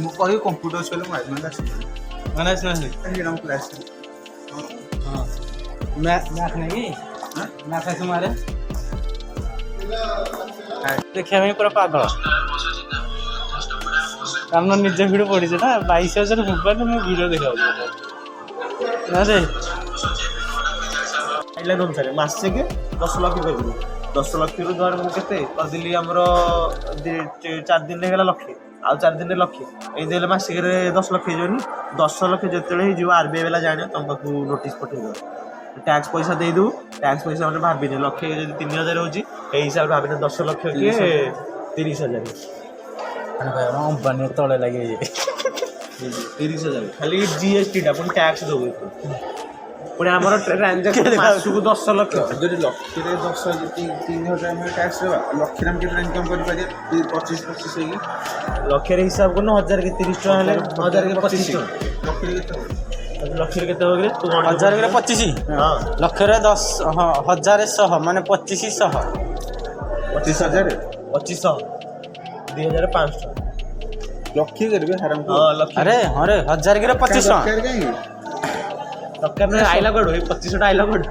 ମୁଁ କହିବି କମ୍ପ୍ୟୁଟର ସରିଲେ ମୁଁ ଆଡମିଟ୍ ଆସିବି ମାନେ ଆସିନାହାନ୍ତି ଆମ କ୍ଲାସ୍ ହଁ ମ୍ୟାଥ ନାଇଁ ମ୍ୟାଥ ଆସି ମାରେ ଦେଖିବା ପାଇଁ ପୁରା ପାଗଳ କାରଣ ନିଜ ଭିଡ଼ିଓ ପଡ଼ିଛି ନା 22,000 ମୋବାଇଲରେ ମୁଁ ଭିଡ଼ିଓ ଦେଖାଉଛି ନା ରେ ଆଇଲା ଅନୁସାରେ ମାସେକେ 10 ଲକ୍ଷ କରିଦେଲି 10 ଲକ୍ଷରୁ ଧର ମୁଁ କେତେ କରିଦେଲି ଆମର 4 ଦିନରେ ହେଇଗଲା ଲକ୍ଷେ ଆଉ 4 ଦିନରେ ଲକ୍ଷେ ଏମିତି ହେଲେ ମାସିକରେ 10 ଲକ୍ଷ ହେଇଯିବନି 10 ଲକ୍ଷ ଯେତେବେଳେ ହେଇଯିବ RBI ବାଲା ଜାଣିବ ତମ ପାଖକୁ ନୋଟିସ୍ ପଠେଇଦେବ ଟ୍ୟାକ୍ସ ପଇସା ଦେଇଦେବୁ ଟ୍ୟାକ୍ସ ପଇସା ମାନେ ଭାବିନି ଲକ୍ଷେ ଯଦି 3,000 ହେଉଛି ଏଇ ହିସାବରେ ଭାବିନି 10 ଲକ୍ଷ କିଏ 30,000 ଅମ୍ବାନୀ ତଳେ ଲାଗି 30,000 ଖାଲି GST ଟା ପୁଣି ଟ୍ୟାକ୍ସ ଦେବୁ ପୁଣି ଆମର ଟ୍ରାଞ୍ଜାକ୍ସନ୍ ମାସକୁ 10 ଲକ୍ଷ ଯଦି ଲକ୍ଷରେ 3,000 ଆମେ ଟ୍ୟାକ୍ସ ଦେବା ଲକ୍ଷରେ ଆମେ କେତେ ଇନକମ୍ କରିପାରିବା 25 ହେଇକି ଲକ୍ଷରେ ହିସାବ କରୁନ 1,000 କି 30 ଟଙ୍କା ହେଲେ 1,000 କି 25 ଟଙ୍କା ଲକ୍ଷରେ କେତେ ଲକ୍ଷରେ କେତେ ହେବ କି 1,000 25 ହଁ ଲକ୍ଷରେ 10 ହଁ 1,100 ମାନେ 25,100 25,000 2500 2,500 ଲକ୍ଷେ କରିବେ ହାରାମ ହଁ ଲକ୍ଷ ଆରେ ହଁ ରେ 1,000 କି 2500 କାହିଁକି ଦରକାର ନାହିଁ ଆଇଲା କୁଆଡ଼ୁ ଏଇ 2500 ଟା ଆଇଲା କୁଆଡ଼ୁ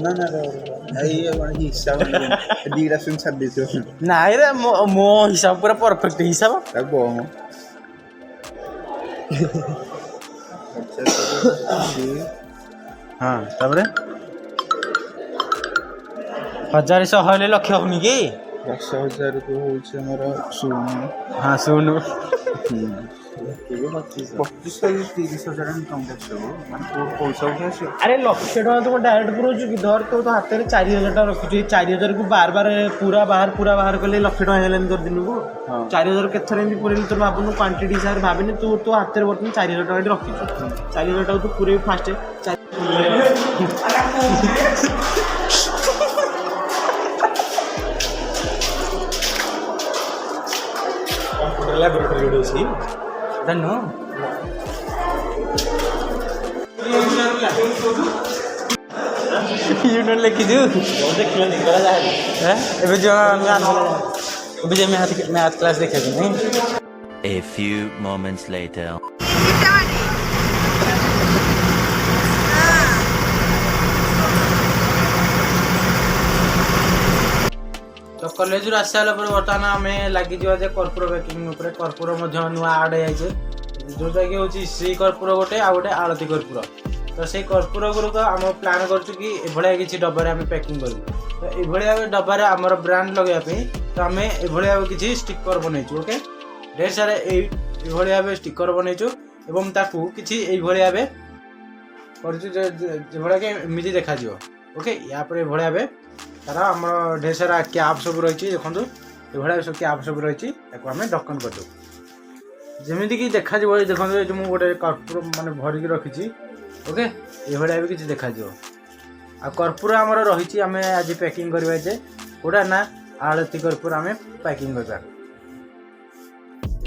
ନା ଏଇ ହିସାବ ଦୁଇଟା ଶୁଣି ଛାଡ଼ି ଦେଇଥିବ ନାଇଁ ରେ ମୋ ହିସାବ ପୁରା ପରଫେକ୍ଟ ହିସାବ ତାକୁ କହ ହଁ ତାପରେ 1,100 ହେଲେ ଲକ୍ଷ ହଉନି କି 10,000କୁ ହେଉଛି ଆମର 0 ହଁ ଶୁଣୁ 25,000 ଇନକମ୍ ଟ୍ୟାକ୍ସ ହେବ ମାନେ ପଇସା ଉଠି ଆସିବ ଆରେ ଲକ୍ଷେ ଟଙ୍କା ତୁ ଡାଇରେକ୍ଟ ପୁରଉଛୁ କି ଧର ତୋ ହାତରେ 4,000 ଟଙ୍କା ରଖୁଛୁ ଏଇ 4,000କୁ ବାର ପୁରା ବାହାର କଲେ ଲକ୍ଷେ ଟଙ୍କା ହେଇଗଲାନି ତୋର ଦିନକୁ 4,000 କେତେ ଥର ଏମିତି ପୁରେଇଲି ତୋର ଭାବୁନୁ କ୍ୱାଣ୍ଟିଟି ହିସାବରେ ଭାବିନି ତୁ ତୋ ହାତରେ ବର୍ତ୍ତମାନ 4,000 ଟଙ୍କା ଏଠି ରଖିଛୁ 4,000 ଟଙ୍କା ତୁ ପୁରେଇବୁ ଫାଷ୍ଟ କମ୍ପ୍ୟୁଟର ଲାବୋରେଟୋରୀ ଗୋଟେ ଅଛି ଜାଣିନୁ ୟୁଟ୍ୟୁବ ଲେଖିଛୁ ଏବେ ଯେଉଁ ମ୍ୟାଥ କ୍ଲାସ୍ ଦେଖିବାକୁ ନାଇଁ A few moments later. ତ କଲେଜରୁ ଆସି ସାରିଲା ପରେ ବର୍ତ୍ତମାନ ଆମେ ଲାଗିଯିବା ଯେ କର୍ପୂର ପ୍ୟାକିଂ ଉପରେ କର୍ପୂର ମଧ୍ୟ ନୂଆ ଆଡ଼୍ ହେଇଯାଇଛି ଯେଉଁଟାକି ହେଉଛି ଶ୍ରୀ କର୍ପୂର ଗୋଟେ ଆଉ ଗୋଟେ ଆଳତୀ କର୍ପୂର ତ ସେଇ କର୍ପୂର ଗୁଡ଼ିକ ଆମ ପ୍ଲାନ୍ କରୁଛୁ କି ଏଭଳିଆ କିଛି ଡବାରେ ଆମେ ପ୍ୟାକିଂ କରିବୁ ତ ଏଭଳିଆ ଡବାରେ ଆମର ବ୍ରାଣ୍ଡ ଲଗାଇବା ପାଇଁ ତ ଆମେ ଏଭଳିଆ କିଛି ଷ୍ଟିକର ବନେଇଛୁ ଓକେ ଢେର ସାରା ଏଇଭଳି ଭାବେ ଷ୍ଟିକର ବନେଇଛୁ ଏବଂ ତାକୁ କିଛି ଏଇଭଳି ଭାବେ କରିଛୁ ଯେଭଳିଆ କି ଏମିତି ଦେଖାଯିବ ଓକେ ୟା ପରେ ଏଭଳି ଭାବେ ତାର ଆମର ଢେର ସାରା କ୍ୟାପ୍ ସବୁ ରହିଛି ଦେଖନ୍ତୁ ଏଭଳିଆ ସବୁ କ୍ୟାପ୍ ସବୁ ରହିଛି ତାକୁ ଆମେ ଢକ୍କନ କରିଦେବୁ ଯେମିତିକି ଦେଖାଯିବ ଏଇ ଦେଖନ୍ତୁ ଏଠି ମୁଁ ଗୋଟେ କର୍ପୂର ମାନେ ଭରିକି ରଖିଛି ଓକେ ଏଭଳିଆ ବି କିଛି ଦେଖାଯିବ ଆଉ କର୍ପୂର ଆମର ରହିଛି ଆମେ ଆଜି ପ୍ୟାକିଂ କରିବା ଯେ କୋଉଟା ନା ଆଳତୀ କର୍ପୂର ଆମେ ପ୍ୟାକିଂ କରିବା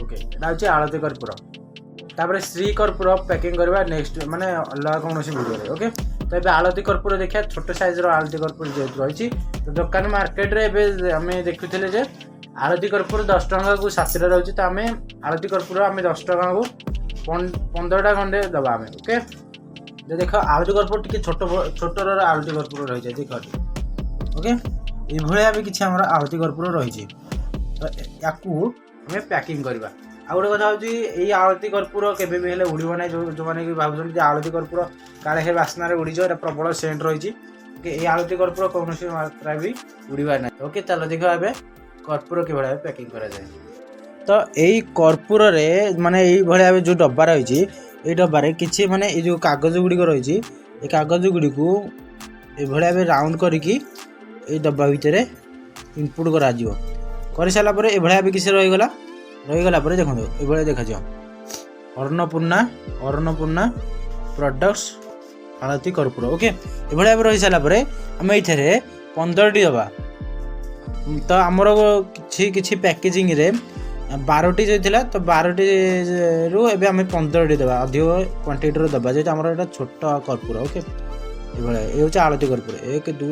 ଓକେ ଏଇଟା ହେଉଛି ଆଳତୀ କର୍ପୂର ତାପରେ ଶ୍ରୀ କର୍ପୂର ପ୍ୟାକିଂ କରିବା ନେକ୍ସଟ ମାନେ ଅଲଗା କୌଣସି ଭିଡ଼ିଓରେ ଓକେ ତ ଏବେ ଆଳତୀ କର୍ପୂର ଦେଖିବା ଛୋଟ ସାଇଜ୍ର ଆଳତୀ କର୍ପୂର ଯେହେତୁ ରହିଛି ତ ଦୋକାନ ମାର୍କେଟରେ ଏବେ ଆମେ ଦେଖୁଥିଲେ ଯେ ଆଳତୀ କର୍ପୂର 10 ଟଙ୍କାକୁ 7ଟା ରହୁଛି ତ ଆମେ ଆଳତୀ କର୍ପୂର ଆମେ 10 ଟଙ୍କାକୁ 15ଟା ଖଣ୍ଡେ ଦେବା ଆମେ ଓକେ ଦେଖ ଆଳତୀ କର୍ପୂର ଟିକେ ଛୋଟର ଆଳତୀ କର୍ପୂର ରହିଛି ଦେଖ ଓକେ ଏଇଭଳିଆ ବି କିଛି ଆମର ଆଳତୀ କର୍ପୂର ରହିଛି ତ ୟାକୁ ଆମେ ପ୍ୟାକିଂ କରିବା ଆଉ ଗୋଟେ କଥା ହେଉଛି ଏଇ ଆଳତୀ କର୍ପୂର କେବେ ବି ହେଲେ ଉଡ଼ିବ ନାହିଁ ଯେଉଁମାନେ କି ଭାବୁଛନ୍ତି ଯେ ଆଳତୀ କର୍ପୂର କାଳେ ହେ ବାସ୍ନାରେ ଉଡ଼ିଯିବ ଏଇଟା ପ୍ରବଳ ସେଣ୍ଟ ରହିଛି ଓକେ ଏଇ ଆଳତୀ କର୍ପୂର କୌଣସି ମାତ୍ରା ବି ଉଡ଼ିବାର ନାହିଁ ଓକେ ଚାଲ ଦେଖିବା ଏବେ କର୍ପୂର କିଭଳି ଭାବେ ପ୍ୟାକିଂ କରାଯାଏ ତ ଏଇ କର୍ପୂରରେ ମାନେ ଏଇଭଳି ଭାବେ ଯେଉଁ ଡବା ରହିଛି ଏଇ ଡବାରେ କିଛି ମାନେ ଏଇ ଯେଉଁ କାଗଜ ଗୁଡ଼ିକ ରହିଛି ଏ କାଗଜ ଗୁଡ଼ିକୁ ଏଭଳି ଭାବେ ରାଉଣ୍ଡ କରିକି ଏଇ ଡବା ଭିତରେ ଇନପୁଟ୍ କରାଯିବ କରିସାରିଲା ପରେ ଏଭଳିଆ ବି କିଛି ରହିଗଲା ପରେ ଦେଖନ୍ତୁ ଏଭଳିଆ ଦେଖାଯିବ ଅନ୍ନପୂର୍ଣ୍ଣା ପ୍ରଡକ୍ଟସ୍ ଆଳତୀ କର୍ପୂର ଓକେ ଏଭଳିଆ ଭାବେ ରହିସାରିଲା ପରେ ଆମେ ଏଇଥିରେ 15ଟି ଦେବା ତ ଆମର କିଛି ପ୍ୟାକେଜିଂରେ 12ଟି ଥିଲା ତ 12ଟିରୁ ଏବେ ଆମେ 15ଟି ଦେବା ଅଧିକ କ୍ୱାଣ୍ଟିଟିର ଦେବା ଯେହେତୁ ଆମର ଏଇଟା ଛୋଟ କର୍ପୂର ଓକେ ଏଭଳିଆ ଏ ହେଉଛି ଆଳତୀ କର୍ପୂର 1 2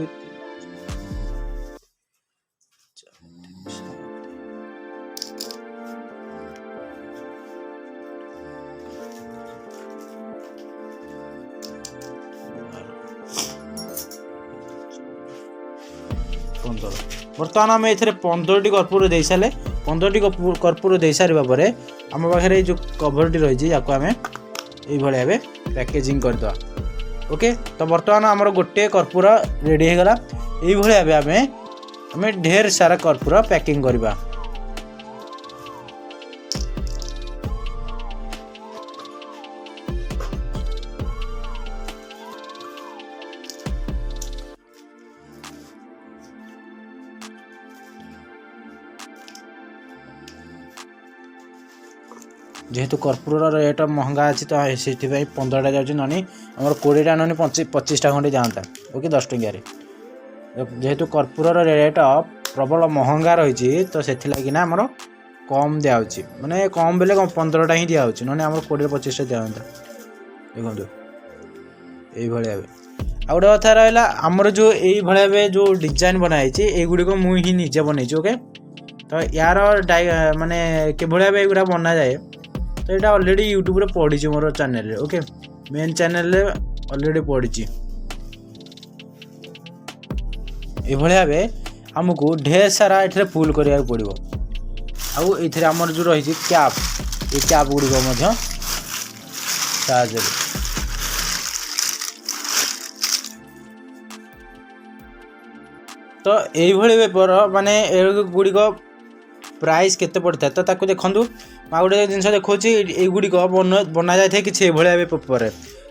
15 बर्तमान आम ए 15टी कर्पूर दे सारे 15टी कर्पूर दे सारा पर आम पाखे जो कभरटी रही या आम ये भाव पैकेजिंग करदे ओके। तो बर्तमान आमर गोटे कर्पूर रेडी होगला ये भाव आम ढेर सारा कर्पूर पैकिंग करवा। जेहेतु कर्पूर रेट महंगा अच्छी तो से 15टा जाऊँगी ननी आम 20टा ननी 25टा खंडे जाता ओके 10 टंकिया जेहेतु कर्पूर रेट प्रबल महंगा रही तो से लगी आमर कम दिखाऊँगी माने कम बेले 15टा ही दिखाऊँगी ना आम 20-25टा दिखाता देखो ये भाया आ गोटे कथा रहा आमर जो ये भाया जो डिजाइन बनाई युड़िक मुझे निजे बनई ओके। तो यार माने के भाया युवा बना जाए तो ये ऑलरेडी यूट्यूब रे पड़ी मोर चैनल रे ओके मेन चैनल रे ऑलरेडी पड़ी ये भाव आमको ढेर सारा ये फुल करा पड़ो आउ ये आमर जो रही कैप ये कैप गुड़िक साहय तो यही पेपर माने गुड़िक प्राइस केते पड़ता है तो ताकू देखूँ गोटे जिन देखा युड़िक बना जाए कि भाया पेपर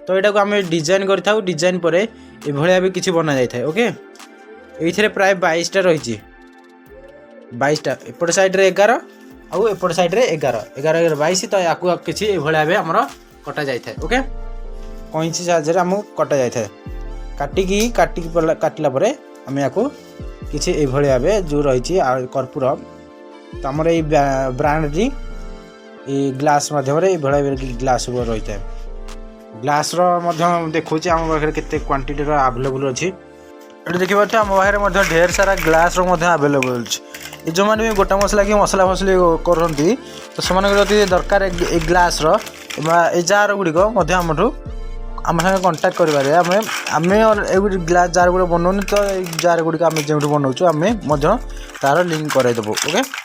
तो यहाँ को आम डिजाइन करें डिजाइन पर यह भी किसी बना जाए ओके। ये प्राय 22टा रही 22टा एपट साइड रे 11 आउ एपट साइड रे 11 22 तो या किसी भाया आमर कटा जाए ओके कैंची साहाय्य आम कटा जाए काटिला आम या किसी भाव जो रही कर्पूर तो आमर ये ब्रांडी ये ग्लास मध्यम ग्लास रही है ग्लास देखा आम पाखे केते क्वांटिटी आवेलेबल अच्छी ये देखिए आम पाखे ढेर सारा ग्लास आवेलेबल अच्छे जो मैंने भी गोटा मसला कि मसला फसली करती तो से दरकार ग्लास जार गुड़िक आम सागे कंटाक्ट करें आम ग्लास जार गुड़ा बनाऊनी तो जार गुड़िक आम जो बनाऊँ आम तार लिंक करदेबू ओके।